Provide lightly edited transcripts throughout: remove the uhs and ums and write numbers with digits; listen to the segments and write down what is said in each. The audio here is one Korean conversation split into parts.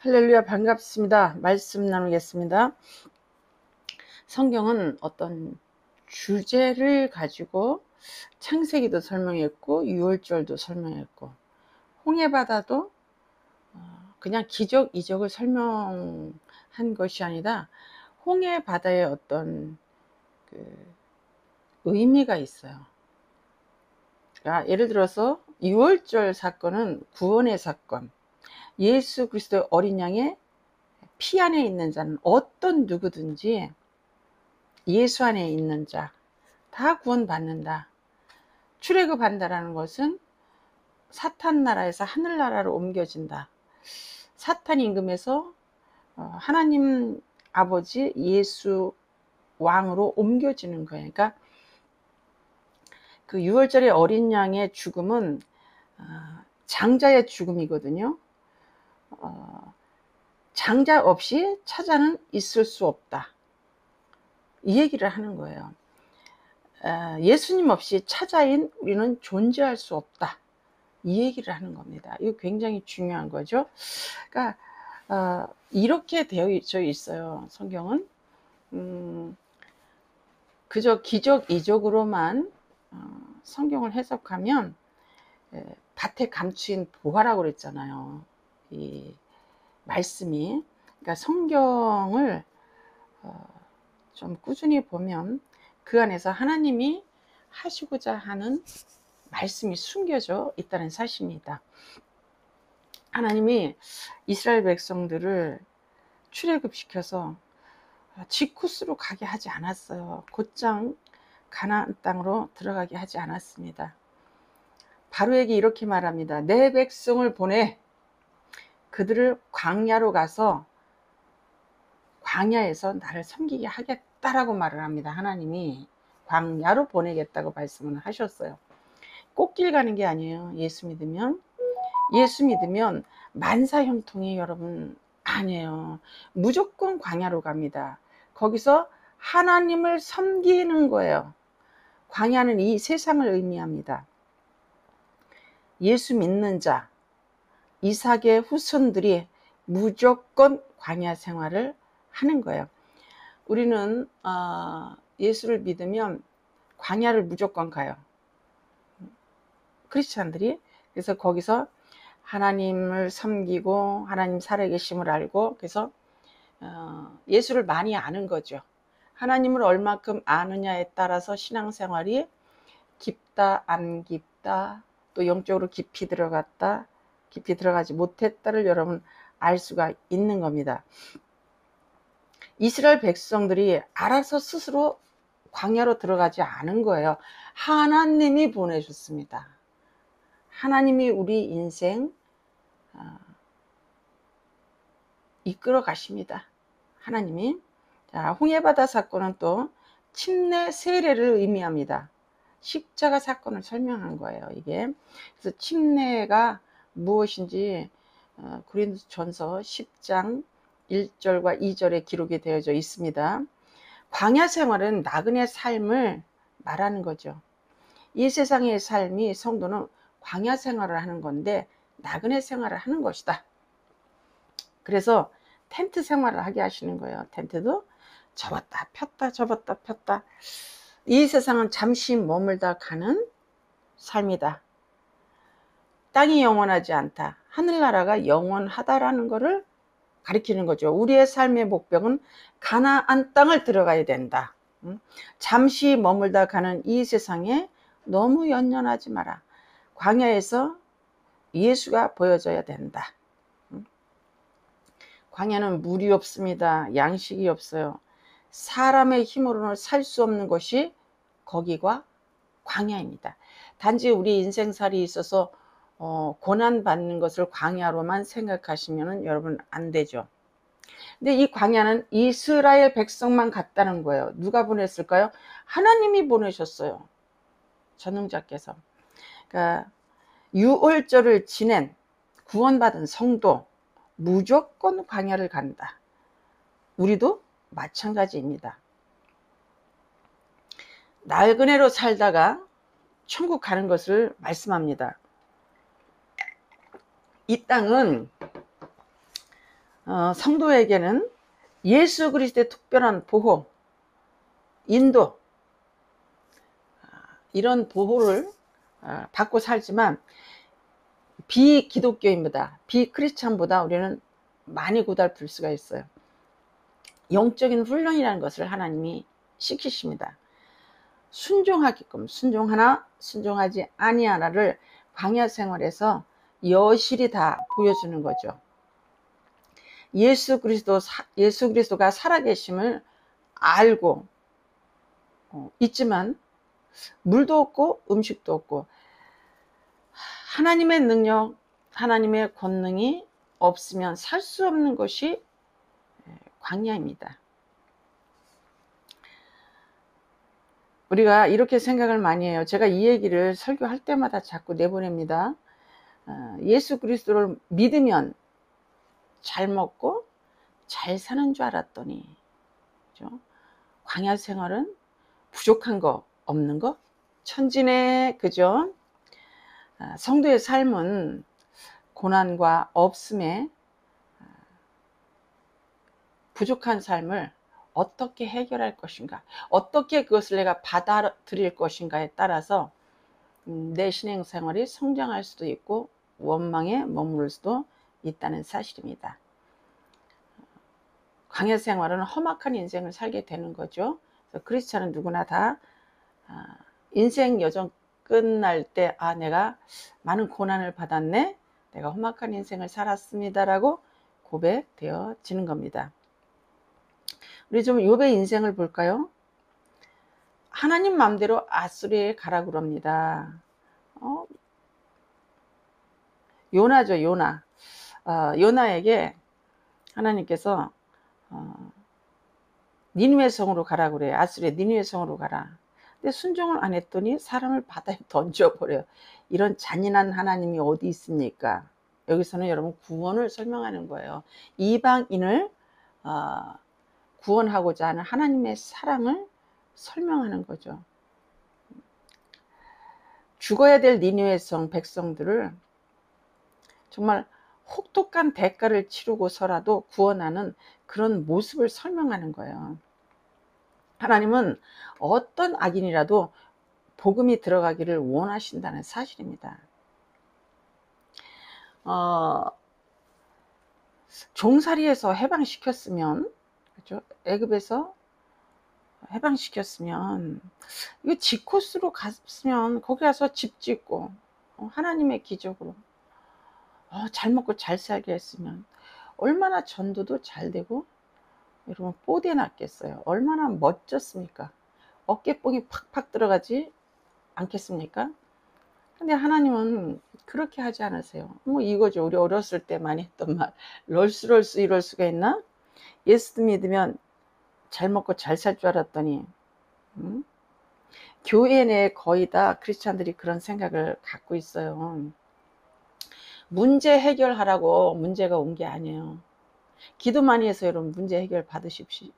할렐루야, 반갑습니다. 말씀 나누겠습니다. 성경은 어떤 주제를 가지고 창세기도 설명했고 유월절도 설명했고 홍해바다도 그냥 기적 이적을 설명한 것이 아니라 홍해바다에 어떤 의미가 있어요. 그러니까 예를 들어서 유월절 사건은 구원의 사건, 예수 그리스도의 어린 양의 피 안에 있는 자는 어떤 누구든지 예수 안에 있는 자 다 구원받는다. 출애굽한다라는 것은 사탄 나라에서 하늘 나라로 옮겨진다. 사탄 임금에서 하나님 아버지 예수 왕으로 옮겨지는 거예요. 그러니까 그 유월절의 어린 양의 죽음은 장자의 죽음이거든요. 장자 없이 차자는 있을 수 없다. 이 얘기를 하는 거예요. 예수님 없이 차자인 우리는 존재할 수 없다. 이 얘기를 하는 겁니다. 이거 굉장히 중요한 거죠. 그러니까 이렇게 되어 있어요. 성경은 그저 기적 이적으로만 성경을 해석하면 밭에 감추인 보화라고 그랬잖아요. 이 말씀이. 그러니까 성경을 좀 꾸준히 보면 그 안에서 하나님이 하시고자 하는 말씀이 숨겨져 있다는 사실입니다. 하나님이 이스라엘 백성들을 출애굽시켜서 지 코스로 가게 하지 않았어요. 곧장 가나안 땅으로 들어가게 하지 않았습니다. 바로에게 이렇게 말합니다. 내 백성을 보내 그들을 광야로 가서 광야에서 나를 섬기게 하겠다라고 말을 합니다. 하나님이 광야로 보내겠다고 말씀을 하셨어요. 꽃길 가는 게 아니에요. 예수 믿으면 만사형통이 여러분 아니에요. 무조건 광야로 갑니다. 거기서 하나님을 섬기는 거예요. 광야는 이 세상을 의미합니다. 예수 믿는 자, 이삭의 후손들이 무조건 광야 생활을 하는 거예요. 우리는 예수를 믿으면 광야를 무조건 가요. 크리스찬들이. 그래서 거기서 하나님을 섬기고 하나님 살아계심을 알고 그래서 예수를 많이 아는 거죠. 하나님을 얼마큼 아느냐에 따라서 신앙생활이 깊다 안 깊다 또 영적으로 깊이 들어갔다 깊이 들어가지 못했다를 여러분 알 수가 있는 겁니다. 이스라엘 백성들이 알아서 스스로 광야로 들어가지 않은 거예요. 하나님이 보내셨습니다. 하나님이 우리 인생 이끌어 가십니다. 하나님이. 자, 홍해바다 사건은 또 침례 세례를 의미합니다. 십자가 사건을 설명한 거예요. 이게. 그래서 침례가 무엇인지 고린도전서 10장 1절과 2절에 기록이 되어져 있습니다. 광야 생활은 나그네 삶을 말하는 거죠. 이 세상의 삶이 성도는 광야 생활을 하는 건데 나그네 생활을 하는 것이다. 그래서 텐트 생활을 하게 하시는 거예요. 텐트도 접었다 폈다 접었다 폈다. 이 세상은 잠시 머물다 가는 삶이다. 땅이 영원하지 않다. 하늘나라가 영원하다라는 것을 가리키는 거죠. 우리의 삶의 목표는 가나안 땅을 들어가야 된다. 잠시 머물다 가는 이 세상에 너무 연연하지 마라. 광야에서 예수가 보여져야 된다. 광야는 물이 없습니다. 양식이 없어요. 사람의 힘으로는 살 수 없는 것이 거기가 광야입니다. 단지 우리 인생살이 있어서 고난받는 것을 광야로만 생각하시면 여러분 안 되죠. 근데 이 광야는 이스라엘 백성만 갔다는 거예요. 누가 보냈을까요? 하나님이 보내셨어요. 전능자께서. 그러니까 유월절을 지낸 구원받은 성도 무조건 광야를 간다. 우리도 마찬가지입니다. 나그네로 살다가 천국 가는 것을 말씀합니다. 이 땅은 성도에게는 예수 그리스도의 특별한 보호, 인도, 이런 보호를 받고 살지만 비기독교인보다 비크리스찬보다 우리는 많이 고달플 수가 있어요. 영적인 훈련이라는 것을 하나님이 시키십니다. 순종하게끔 순종하나 순종하지 아니하나를 광야 생활에서 여실히 다 보여주는 거죠. 예수 그리스도가 살아계심을 알고 있지만 물도 없고 음식도 없고 하나님의 능력, 하나님의 권능이 없으면 살 수 없는 것이 광야입니다. 우리가 이렇게 생각을 많이 해요. 제가 이 얘기를 설교할 때마다 자꾸 내보냅니다. 예수 그리스도를 믿으면 잘 먹고 잘 사는 줄 알았더니, 그죠? 광야 생활은 부족한 거 없는 거 천지네, 그죠? 성도의 삶은 고난과 없음에 부족한 삶을 어떻게 해결할 것인가, 어떻게 그것을 내가 받아들일 것인가에 따라서 내 신앙생활이 성장할 수도 있고 원망에 머무를 수도 있다는 사실입니다. 광야 생활은 험악한 인생을 살게 되는 거죠. 그래서 크리스찬은 누구나 다 인생 여정 끝날 때 내가 많은 고난을 받았네, 내가 험악한 인생을 살았습니다 라고 고백되어지는 겁니다. 우리 좀 욥의 인생을 볼까요? 하나님 마음대로 아수리에 가라고 그럽니다. 요나죠, 요나. 요나에게 하나님께서 니느웨 성으로 가라고 그래요. 아수리의 니느웨 성으로 가라. 근데 순종을 안 했더니 사람을 바다에 던져버려요. 이런 잔인한 하나님이 어디 있습니까? 여기서는 여러분 구원을 설명하는 거예요. 이방인을 구원하고자 하는 하나님의 사랑을 설명하는 거죠. 죽어야 될 니느웨 성 백성들을 정말 혹독한 대가를 치르고서라도 구원하는 그런 모습을 설명하는 거예요. 하나님은 어떤 악인이라도 복음이 들어가기를 원하신다는 사실입니다. 종살이에서 해방시켰으면, 그렇죠? 애굽에서 해방시켰으면, 이거 지코스로 갔으면 거기 가서 집 짓고 하나님의 기적으로 잘 먹고 잘 살게 했으면 얼마나 전도도 잘 되고 여러분 뽀대 났겠어요. 얼마나 멋졌습니까? 어깨뽕이 팍팍 들어가지 않겠습니까? 근데 하나님은 그렇게 하지 않으세요. 이거죠. 우리 어렸을 때 많이 했던 말. 럴수 이럴 수가 있나? 예수 믿으면 잘 먹고 잘 살 줄 알았더니 교회 내에 거의 다 크리스찬들이 그런 생각을 갖고 있어요. 문제 해결하라고 문제가 온 게 아니에요. 기도 많이 해서 여러분 문제 해결 받으십시오.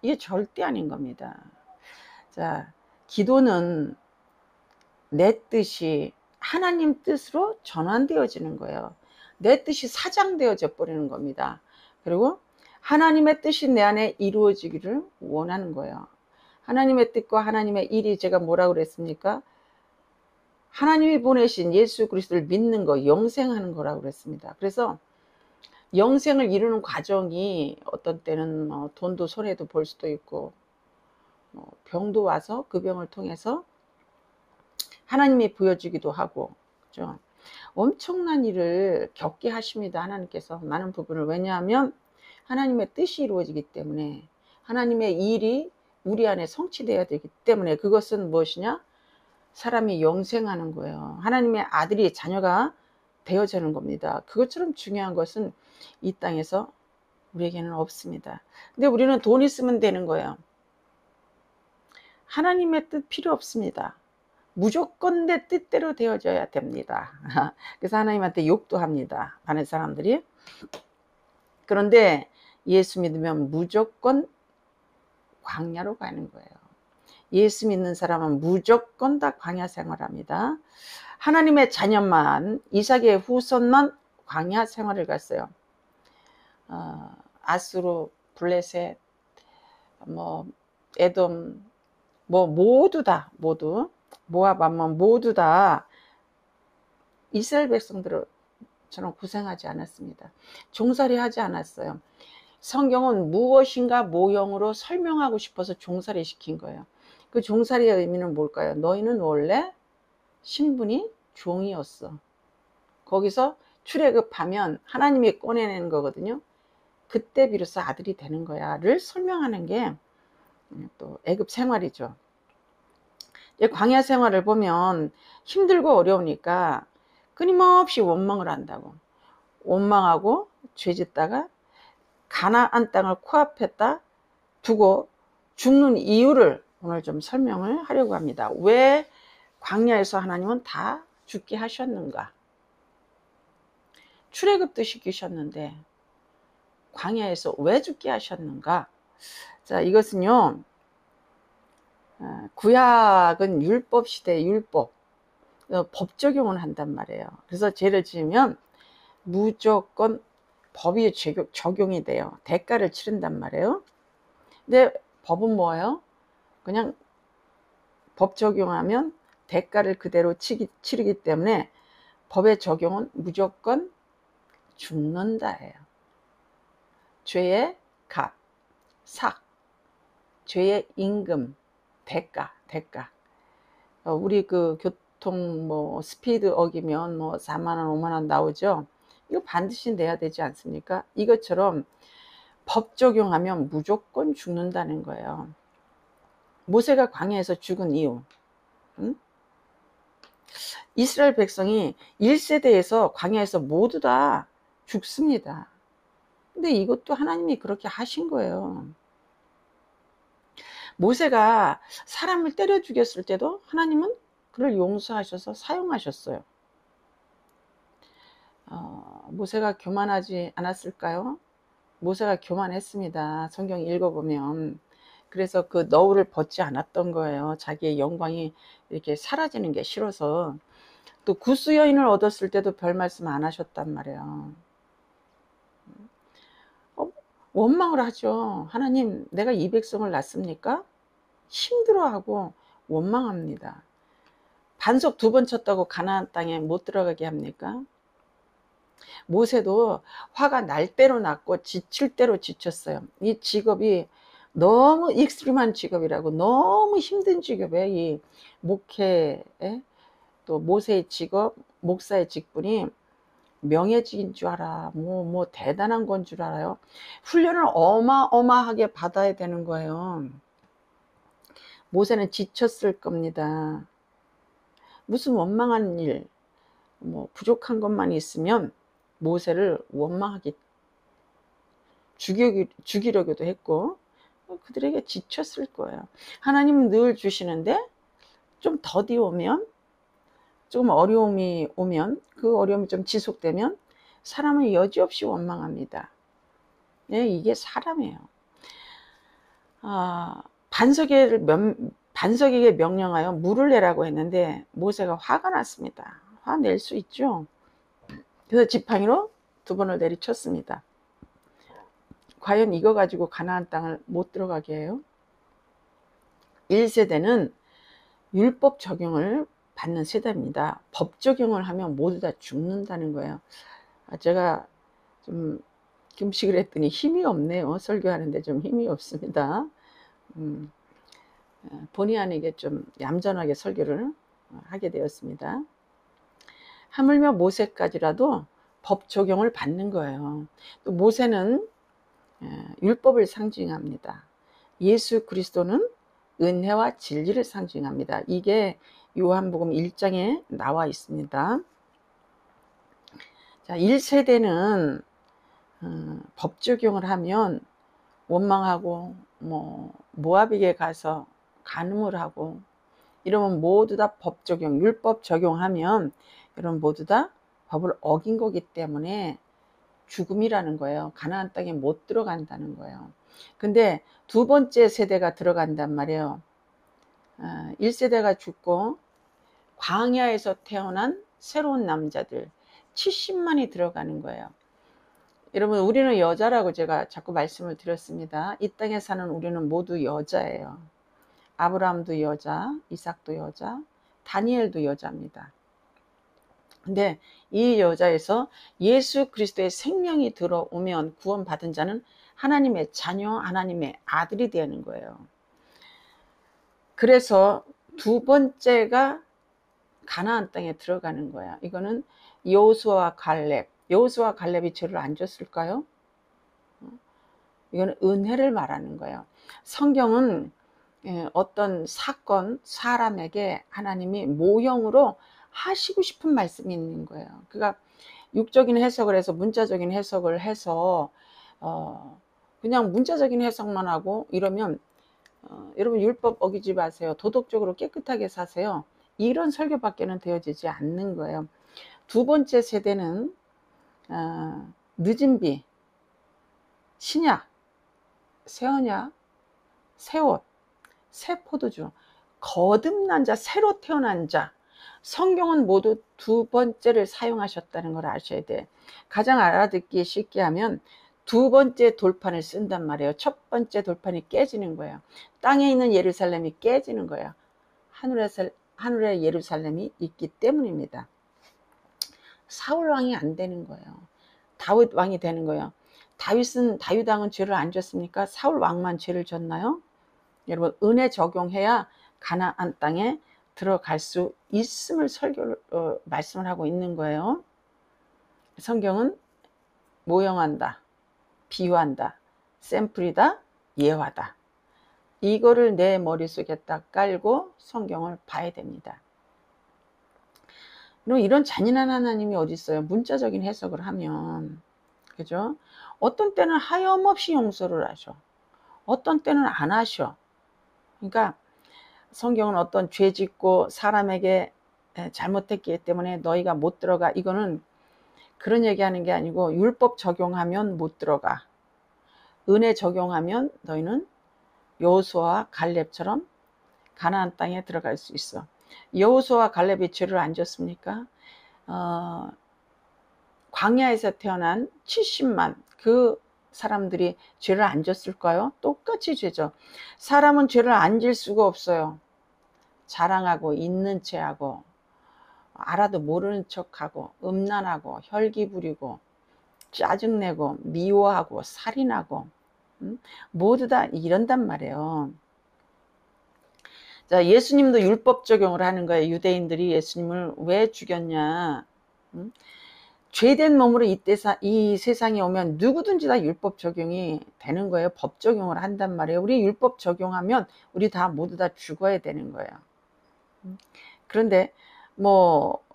이게 절대 아닌 겁니다. 자, 기도는 내 뜻이 하나님 뜻으로 전환되어지는 거예요. 내 뜻이 사장되어져 버리는 겁니다. 그리고 하나님의 뜻이 내 안에 이루어지기를 원하는 거예요. 하나님의 뜻과 하나님의 일이, 제가 뭐라고 그랬습니까? 하나님이 보내신 예수 그리스도를 믿는 거, 영생하는 거라고 그랬습니다. 그래서 영생을 이루는 과정이 어떤 때는 돈도 손해도 볼 수도 있고 병도 와서 그 병을 통해서 하나님이 보여주기도 하고, 그죠? 엄청난 일을 겪게 하십니다. 하나님께서 많은 부분을. 왜냐하면 하나님의 뜻이 이루어지기 때문에, 하나님의 일이 우리 안에 성취되어야 되기 때문에. 그것은 무엇이냐? 사람이 영생하는 거예요. 하나님의 아들이, 자녀가 되어지는 겁니다. 그것처럼 중요한 것은 이 땅에서 우리에게는 없습니다. 근데 우리는 돈 있으면 되는 거예요. 하나님의 뜻 필요 없습니다. 무조건 내 뜻대로 되어져야 됩니다. 그래서 하나님한테 욕도 합니다. 많은 사람들이. 그런데 예수 믿으면 무조건 광야로 가는 거예요. 예수 믿는 사람은 무조건 다 광야 생활합니다. 하나님의 자녀만, 이삭의 후손만 광야 생활을 갔어요. 아수르, 블레셋, 뭐 에돔, 뭐 모두 다 모압, 암몬 모두 다 이스라엘 백성들을 저는 고생하지 않았습니다. 종살이 하지 않았어요. 성경은 무엇인가 모형으로 설명하고 싶어서 종살이 시킨 거예요. 그 종살이의 의미는 뭘까요? 너희는 원래 신분이 종이었어. 거기서 출애굽하면 하나님이 꺼내내는 거거든요. 그때 비로소 아들이 되는 거야를 설명하는 게 또 애굽 생활이죠. 광야 생활을 보면 힘들고 어려우니까 끊임없이 원망을 한다고. 원망하고 죄짓다가 가나안 땅을 코앞에다 두고 죽는 이유를 오늘 좀 설명을 하려고 합니다. 왜 광야에서 하나님은 다 죽게 하셨는가? 출애굽도 시키셨는데 광야에서 왜 죽게 하셨는가? 자, 이것은요, 구약은 율법 시대 율법, 법 적용을 한단 말이에요. 그래서 죄를 지으면 무조건 법이 적용이 돼요. 대가를 치른단 말이에요. 근데 법은 뭐예요? 그냥 법 적용하면 대가를 그대로 치르기 때문에 법의 적용은 무조건 죽는다예요. 죄의 값, 삭, 죄의 임금, 대가. 우리 그 교통 뭐 스피드 어기면 뭐 4만 원, 5만 원 나오죠. 이거 반드시 내야 되지 않습니까? 이것처럼 법 적용하면 무조건 죽는다는 거예요. 모세가 광야에서 죽은 이유, 이스라엘 백성이 1세대에서 광야에서 모두 다 죽습니다. 근데 이것도 하나님이 그렇게 하신 거예요. 모세가 사람을 때려 죽였을 때도 하나님은 그를 용서하셔서 사용하셨어요. 모세가 교만하지 않았을까요? 모세가 교만했습니다. 성경 읽어보면. 그래서 그 너울을 벗지 않았던 거예요. 자기의 영광이 이렇게 사라지는 게 싫어서. 또 구스 여인을 얻었을 때도 별 말씀 안 하셨단 말이에요. 원망을 하죠. 하나님, 내가 이 백성을 낳습니까? 힘들어하고 원망합니다. 반석 2번 쳤다고 가나안 땅에 못 들어가게 합니까? 모세도 화가 날 대로 났고 지칠 대로 지쳤어요. 이 직업이 너무 익스트림한 직업이라고, 너무 힘든 직업이에요. 이 목회, 또 모세의 직업, 목사의 직분이 명예직인 줄 알아. 뭐 대단한 건 줄 알아요. 훈련을 어마어마하게 받아야 되는 거예요. 모세는 지쳤을 겁니다. 무슨 원망한 일, 뭐 부족한 것만 있으면 모세를 원망하게 죽이려고도 했고, 그들에게 지쳤을 거예요. 하나님은 늘 주시는데 좀 더디 오면, 조금 어려움이 오면, 그 어려움이 좀 지속되면 사람은 여지없이 원망합니다. 네, 이게 사람이에요. 반석에게 명령하여 물을 내라고 했는데 모세가 화가 났습니다. 화낼 수 있죠. 그래서 지팡이로 2번을 내리쳤습니다. 과연 이거 가지고 가나안 땅을 못 들어가게 해요? 1세대는 율법 적용을 받는 세대입니다. 법 적용을 하면 모두 다 죽는다는 거예요. 제가 좀 금식을 했더니 힘이 없네요. 설교하는데 좀 힘이 없습니다. 본의 아니게 좀 얌전하게 설교를 하게 되었습니다. 하물며 모세까지라도 법 적용을 받는 거예요. 또 모세는 율법을 상징합니다. 예수 그리스도는 은혜와 진리를 상징합니다. 이게 요한복음 1장에 나와 있습니다. 자, 1세대는 법 적용을 하면 원망하고 모압에게 가서 간음을 하고 이러면 모두 다 법 적용, 율법 적용하면 여러분 모두 다 법을 어긴 거기 때문에 죽음이라는 거예요. 가나안 땅에 못 들어간다는 거예요. 근데 2번째 세대가 들어간단 말이에요. 1세대가 죽고 광야에서 태어난 새로운 남자들 70만이 들어가는 거예요. 여러분, 우리는 여자라고 제가 자꾸 말씀을 드렸습니다. 이 땅에 사는 우리는 모두 여자예요. 아브라함도 여자, 이삭도 여자, 다니엘도 여자입니다. 근데 이 여자에서 예수 그리스도의 생명이 들어오면 구원받은 자는 하나님의 자녀, 하나님의 아들이 되는 거예요. 그래서 두 번째가 가나안 땅에 들어가는 거야. 이거는 여호수아와 갈렙. 여호수아와 갈렙이 죄를 안 졌을까요? 이거는 은혜를 말하는 거예요. 성경은 어떤 사건, 사람에게 하나님이 모형으로 하시고 싶은 말씀이 있는 거예요. 그러니까 육적인 해석을 해서 문자적인 해석을 해서 그냥 문자적인 해석만 하고 이러면 여러분, 율법 어기지 마세요. 도덕적으로 깨끗하게 사세요. 이런 설교밖에는 되어지지 않는 거예요. 두 번째 세대는 늦은 비, 신약, 새 언약, 새 옷, 새 포도주, 거듭난 자, 새로 태어난 자. 성경은 모두 두 번째를 사용하셨다는 걸 아셔야 돼. 가장 알아듣기 쉽게 하면 두 번째 돌판을 쓴단 말이에요. 첫 번째 돌판이 깨지는 거예요. 땅에 있는 예루살렘이 깨지는 거예요. 하늘의 예루살렘이 있기 때문입니다. 사울 왕이 안 되는 거예요. 다윗 왕이 되는 거예요. 다윗 왕은 죄를 안 졌습니까? 사울 왕만 죄를 졌나요? 여러분, 은혜 적용해야 가나안 땅에 들어갈 수 있음을 말씀을 하고 있는 거예요. 성경은 모형한다, 비유한다, 샘플이다, 예화다. 이거를 내 머릿속에 딱 깔고 성경을 봐야 됩니다. 그럼 이런 잔인한 하나님이 어디 있어요? 문자적인 해석을 하면, 그죠? 어떤 때는 하염없이 용서를 하셔. 어떤 때는 안 하셔. 그러니까 성경은 어떤 죄 짓고 사람에게 잘못했기 때문에 너희가 못 들어가. 이거는 그런 얘기하는 게 아니고, 율법 적용하면 못 들어가. 은혜 적용하면 너희는 여호수아와 갈렙처럼 가나안 땅에 들어갈 수 있어. 여호수아와 갈렙이 죄를 안 졌습니까? 광야에서 태어난 70만 그 사람들이 죄를 안 졌을까요? 똑같이 죄죠. 사람은 죄를 안 질 수가 없어요. 자랑하고 있는 체하고 알아도 모르는 척하고 음란하고 혈기 부리고 짜증내고 미워하고 살인하고 모두 다 이런단 말이에요. 자, 예수님도 율법 적용을 하는 거예요. 유대인들이 예수님을 왜 죽였냐. 죄된 몸으로 이 세상에 오면 누구든지 다 율법 적용이 되는 거예요. 법 적용을 한단 말이에요. 우리 율법 적용하면 우리 다 모두 다 죽어야 되는 거예요. 그런데 뭐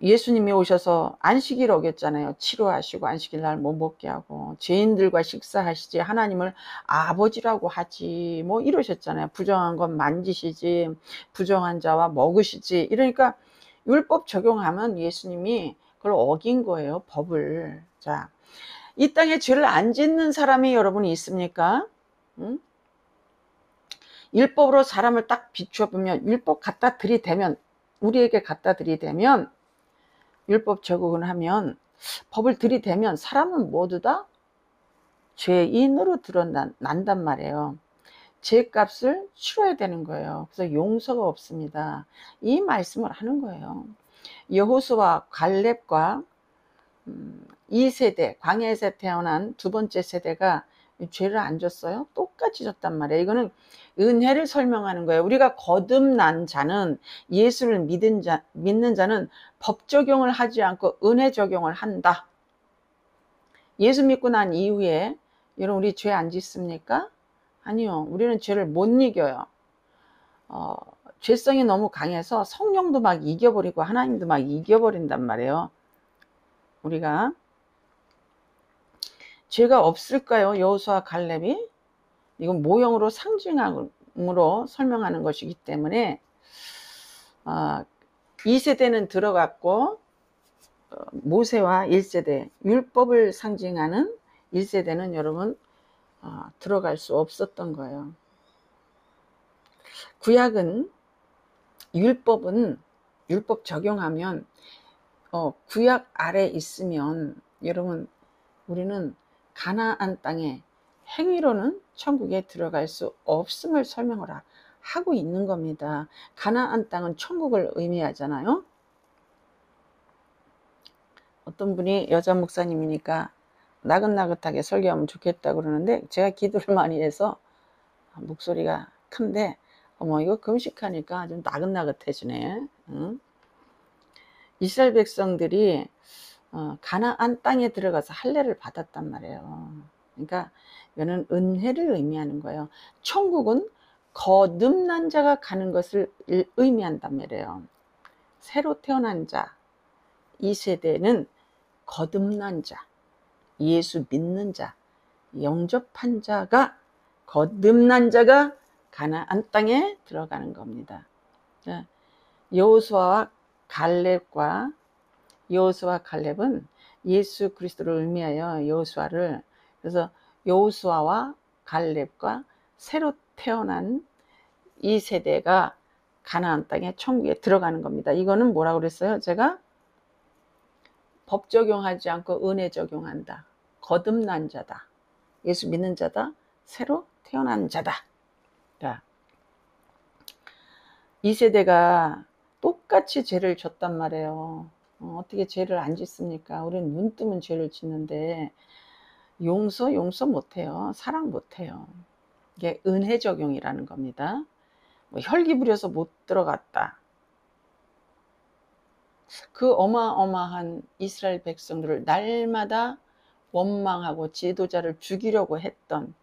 예수님이 오셔서 안식일 어겼잖아요. 치료하시고 안식일 날 못 먹게 하고 죄인들과 식사하시지 하나님을 아버지라고 하지 뭐 이러셨잖아요. 부정한 건 만지시지 부정한 자와 먹으시지. 이러니까 율법 적용하면 예수님이 그걸 어긴 거예요. 법을. 자, 이 땅에 죄를 안 짓는 사람이 여러분이 있습니까? 율법으로 사람을 딱 비춰보면 율법 갖다 들이대면 우리에게 갖다 들이대면 율법 적용을 하면 법을 들이대면 사람은 모두 다 죄인으로 드러난단 말이에요. 죄값을 치러야 되는 거예요. 그래서 용서가 없습니다. 이 말씀을 하는 거예요. 여호수아와 갈렙과 2세대 광야에서 태어난 두 번째 세대가 죄를 안 졌어요? 똑같이 졌단 말이에요. 이거는 은혜를 설명하는 거예요. 우리가 거듭난 자는 예수를 믿는 자는 법 적용을 하지 않고 은혜 적용을 한다. 예수 믿고 난 이후에 여러분 우리 죄 안 짓습니까? 아니요. 우리는 죄를 못 이겨요. 죄성이 너무 강해서 성령도 막 이겨버리고 하나님도 막 이겨버린단 말이에요. 우리가 죄가 없을까요? 여호수아 갈렙이? 이건 모형으로 상징으로 설명하는 것이기 때문에 2세대는 들어갔고 모세와 1세대 율법을 상징하는 1세대는 여러분 들어갈 수 없었던 거예요. 구약은 율법 적용하면 구약 아래 있으면 여러분 우리는 가나안 땅에 행위로는 천국에 들어갈 수 없음을 설명을 하고 있는 겁니다. 가나안 땅은 천국을 의미하잖아요. 어떤 분이 여자 목사님이니까 나긋나긋하게 설교하면 좋겠다 그러는데 제가 기도를 많이 해서 목소리가 큰데 어머 이거 금식하니까 좀 나긋나긋해지네. 응? 이스라엘 백성들이 가나안 땅에 들어가서 할례를 받았단 말이에요. 그러니까 이거는 은혜를 의미하는 거예요. 천국은 거듭난 자가 가는 것을 의미한단 말이에요. 새로 태어난 자, 이 세대는 거듭난 자, 예수 믿는 자, 영접한 자가, 거듭난 자가 가나안 땅에 들어가는 겁니다. 여호수아와 갈렙은 예수 그리스도를 의미하여 여호수아를, 그래서 여호수아와 갈렙과 새로 태어난 이 세대가 가나안 땅에 천국에 들어가는 겁니다. 이거는 뭐라고 그랬어요? 제가 법 적용하지 않고 은혜 적용한다. 거듭난 자다. 예수 믿는 자다. 새로 태어난 자다. 자, 이 세대가 똑같이 죄를 졌단 말이에요. 어떻게 죄를 안 짓습니까? 우리는 눈 뜨면 죄를 짓는데 용서 못해요. 사랑 못해요. 이게 은혜 적용이라는 겁니다. 뭐 혈기 부려서 못 들어갔다. 그 어마어마한 이스라엘 백성들을 날마다 원망하고 지도자를 죽이려고 했던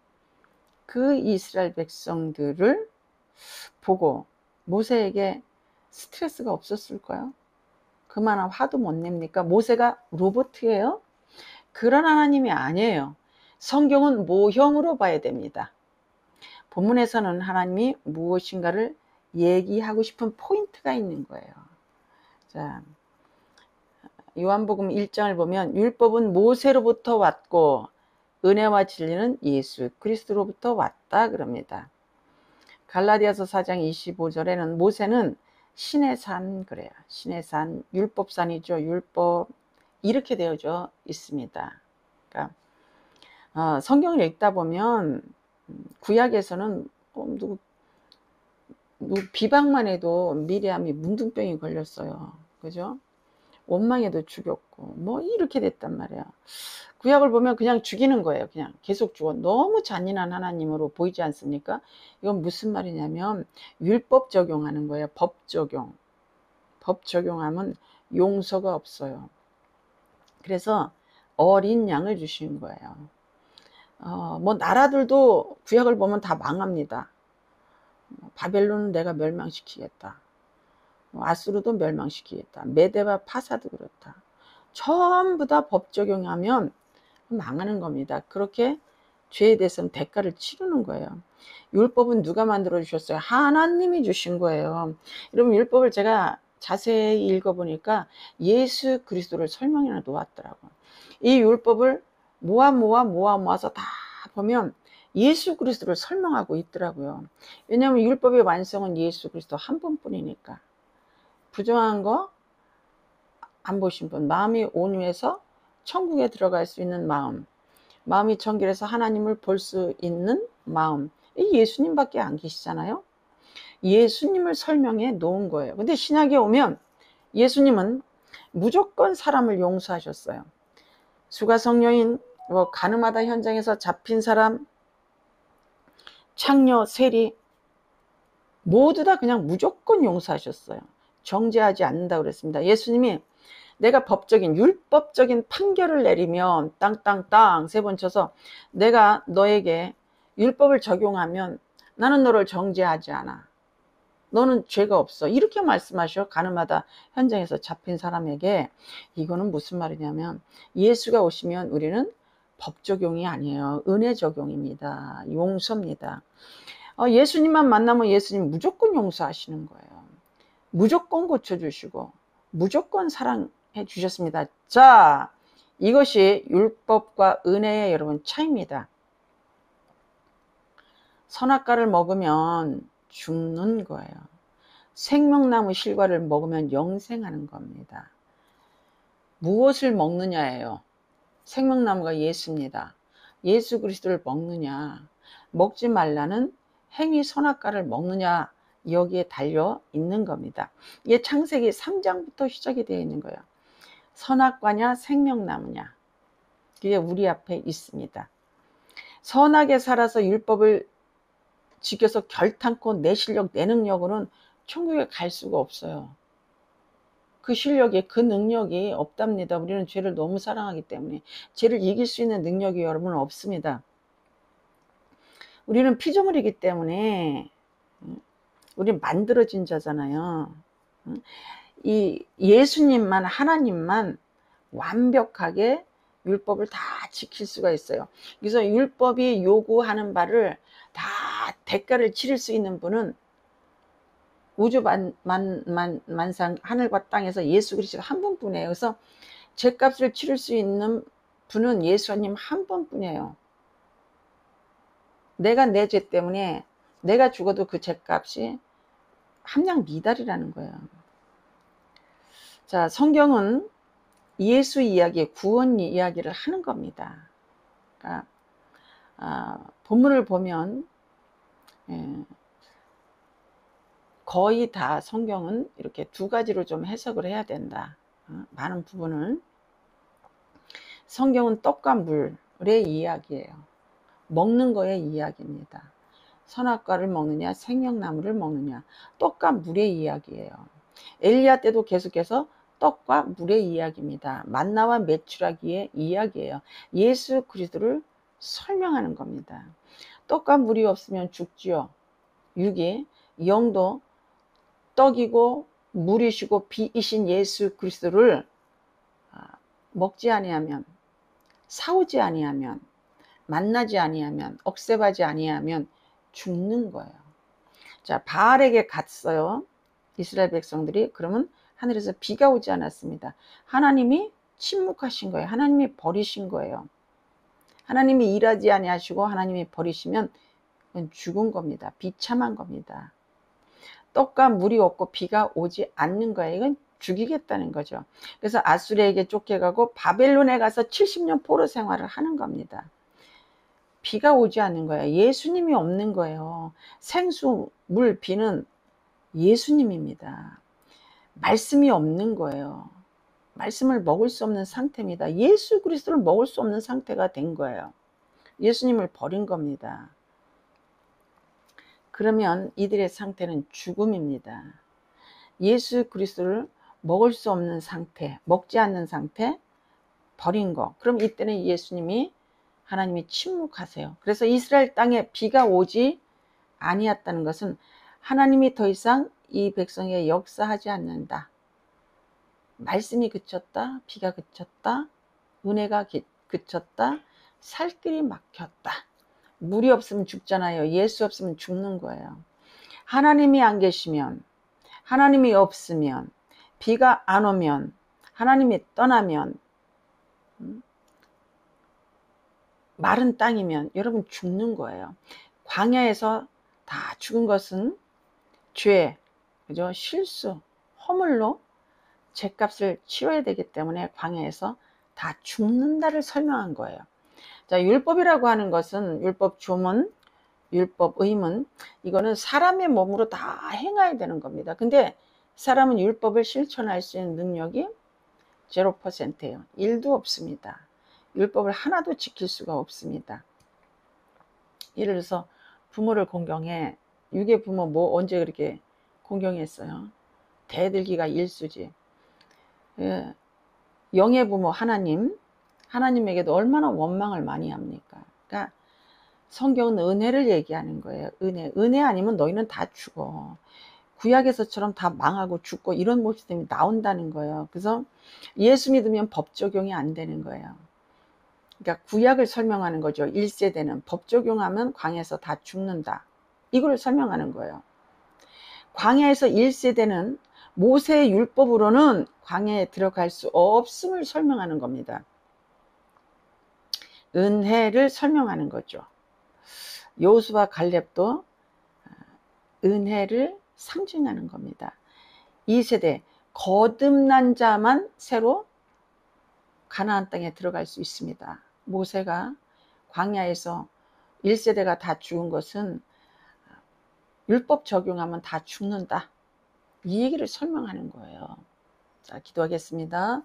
그 이스라엘 백성들을 보고 모세에게 스트레스가 없었을까요? 그만한 화도 못 냅니까? 모세가 로봇이에요? 그런 하나님이 아니에요. 성경은 모형으로 봐야 됩니다. 본문에서는 하나님이 무엇인가를 얘기하고 싶은 포인트가 있는 거예요. 자, 요한복음 1장을 보면 율법은 모세로부터 왔고 은혜와 진리는 예수 그리스도로부터 왔다 그럽니다. 갈라디아서 4장 25절에는 모세는 신의 산 그래요. 신의 산, 율법산이죠. 율법 이렇게 되어져 있습니다. 그러니까 성경을 읽다 보면 구약에서는 누구 비방만 해도 미리암이 문둥병이 걸렸어요. 그죠? 원망해도 죽였고 뭐 이렇게 됐단 말이야. 구약을 보면 그냥 죽이는 거예요. 그냥 계속 죽어. 너무 잔인한 하나님으로 보이지 않습니까? 이건 무슨 말이냐면 율법 적용하는 거예요. 법 적용. 법 적용하면 용서가 없어요. 그래서 어린 양을 주신 거예요. 뭐 나라들도 구약을 보면 다 망합니다. 바벨론은 내가 멸망시키겠다. 아수르도 멸망시키겠다. 메대와 파사도 그렇다. 전부 다 법 적용하면 망하는 겁니다. 그렇게 죄에 대해서는 대가를 치르는 거예요. 율법은 누가 만들어 주셨어요? 하나님이 주신 거예요. 여러분 율법을 제가 자세히 읽어보니까 예수 그리스도를 설명해 놓았더라고요. 이 율법을 모아서 다 보면 예수 그리스도를 설명하고 있더라고요. 왜냐하면 율법의 완성은 예수 그리스도 한 분뿐이니까. 부정한 거 안 보신 분, 마음이 온유해서 천국에 들어갈 수 있는 마음, 마음이 청결해서 하나님을 볼 수 있는 마음, 이 예수님밖에 안 계시잖아요. 예수님을 설명해 놓은 거예요. 근데 신약에 오면 예수님은 무조건 사람을 용서하셨어요. 수가성녀인, 가늠하다 현장에서 잡힌 사람, 창녀, 세리 모두 다 그냥 무조건 용서하셨어요. 정죄하지 않는다고 그랬습니다. 예수님이 내가 법적인 율법적인 판결을 내리면 땅땅땅 세 번 쳐서 내가 너에게 율법을 적용하면 나는 너를 정죄하지 않아. 너는 죄가 없어. 이렇게 말씀하셔. 가늠하다 현장에서 잡힌 사람에게. 이거는 무슨 말이냐면 예수가 오시면 우리는 법 적용이 아니에요. 은혜 적용입니다. 용서입니다. 예수님만 만나면 예수님 무조건 용서하시는 거예요. 무조건 고쳐주시고 무조건 사랑해 주셨습니다. 자, 이것이 율법과 은혜의 여러분 차이입니다. 선악과를 먹으면 죽는 거예요. 생명나무 실과를 먹으면 영생하는 겁니다. 무엇을 먹느냐예요. 생명나무가 예수입니다. 예수 그리스도를 먹느냐, 먹지 말라는 행위 선악과를 먹느냐, 여기에 달려 있는 겁니다. 이게 창세기 3장부터 시작이 되어 있는 거예요. 선악과냐 생명나무냐, 그게 우리 앞에 있습니다. 선하게 살아서 율법을 지켜서 결탄코 내 실력, 내 능력으로는 천국에 갈 수가 없어요. 그 실력이, 그 능력이 없답니다. 우리는 죄를 너무 사랑하기 때문에. 죄를 이길 수 있는 능력이 여러분 없습니다. 우리는 피조물이기 때문에, 우리 만들어진 자잖아요. 이 예수님만, 하나님만 완벽하게 율법을 다 지킬 수가 있어요. 그래서 율법이 요구하는 바를 다 대가를 치를 수 있는 분은 우주 만상 하늘과 땅에서 예수 그리스도 한 분뿐이에요. 그래서 죄값을 치를 수 있는 분은 예수님 한 분뿐이에요. 내가 내 죄 때문에 내가 죽어도 그 죄값이 함량 미달이라는 거예요. 자, 성경은 예수 이야기, 구원 이야기를 하는 겁니다. 그러니까 본문을 보면 거의 다 성경은 이렇게 두 가지로 좀 해석을 해야 된다. 많은 부분을. 성경은 떡과 물의 이야기예요. 먹는 거의 이야기입니다. 선악과를 먹느냐 생명나무를 먹느냐, 떡과 물의 이야기예요. 엘리야 때도 계속해서 떡과 물의 이야기입니다. 만나와 메추라기의 이야기예요. 예수 그리스도를 설명하는 겁니다. 떡과 물이 없으면 죽지요. 6이 영도 떡이고 물이시고 비이신 예수 그리스도를 먹지 아니하면, 사오지 아니하면, 만나지 아니하면, 억셉하지 아니하면 죽는 거예요. 자, 바알에게 갔어요. 이스라엘 백성들이. 그러면 하늘에서 비가 오지 않았습니다. 하나님이 침묵하신 거예요. 하나님이 버리신 거예요. 하나님이 일하지 아니하시고 하나님이 버리시면 그건 죽은 겁니다. 비참한 겁니다. 떡과 물이 없고 비가 오지 않는 거예요. 이건 죽이겠다는 거죠. 그래서 아수르에게 쫓겨가고 바벨론에 가서 70년 포로 생활을 하는 겁니다. 비가 오지 않는 거예요. 예수님이 없는 거예요. 생수, 물, 비는 예수님입니다. 말씀이 없는 거예요. 말씀을 먹을 수 없는 상태입니다. 예수 그리스도를 먹을 수 없는 상태가 된 거예요. 예수님을 버린 겁니다. 그러면 이들의 상태는 죽음입니다. 예수 그리스도를 먹을 수 없는 상태, 먹지 않는 상태, 버린 거. 그럼 이때는 예수님이, 하나님이 침묵하세요. 그래서 이스라엘 땅에 비가 오지 아니었다는 것은 하나님이 더 이상 이 백성에 역사하지 않는다. 말씀이 그쳤다, 비가 그쳤다, 은혜가 그쳤다, 살 길이 막혔다. 물이 없으면 죽잖아요. 예수 없으면 죽는 거예요. 하나님이 안 계시면, 하나님이 없으면, 비가 안 오면, 하나님이 떠나면, 마른 땅이면 여러분 죽는 거예요. 광야에서 다 죽은 것은 죄, 그죠? 실수, 허물로 죄값을 치러야 되기 때문에 광야에서 다 죽는다를 설명한 거예요. 자, 율법이라고 하는 것은 율법 조문, 율법 의문, 이거는 사람의 몸으로 다 행해야 되는 겁니다. 근데 사람은 율법을 실천할 수 있는 능력이 0%예요. 1도 없습니다. 율법을 하나도 지킬 수가 없습니다. 예를 들어서 부모를 공경해. 육의 부모 뭐 언제 그렇게 공경했어요? 대들기가 일수지. 예. 영의 부모 하나님에게도 얼마나 원망을 많이 합니까? 그러니까 성경은 은혜를 얘기하는 거예요. 은혜 아니면 너희는 다 죽어. 구약에서처럼 다 망하고 죽고 이런 모습이 나온다는 거예요. 그래서 예수 믿으면 법 적용이 안 되는 거예요. 그러니까 구약을 설명하는 거죠. 1세대는 법 적용하면 광야에서 다 죽는다. 이걸 설명하는 거예요. 광야에서 1세대는 모세의 율법으로는 광야에 들어갈 수 없음을 설명하는 겁니다. 은혜를 설명하는 거죠. 여호수아 갈렙도 은혜를 상징하는 겁니다. 2세대 거듭난 자만 새로 가나안 땅에 들어갈 수 있습니다. 모세가 광야에서 1세대가 다 죽은 것은 율법 적용하면 다 죽는다. 이 얘기를 설명하는 거예요. 자, 기도하겠습니다.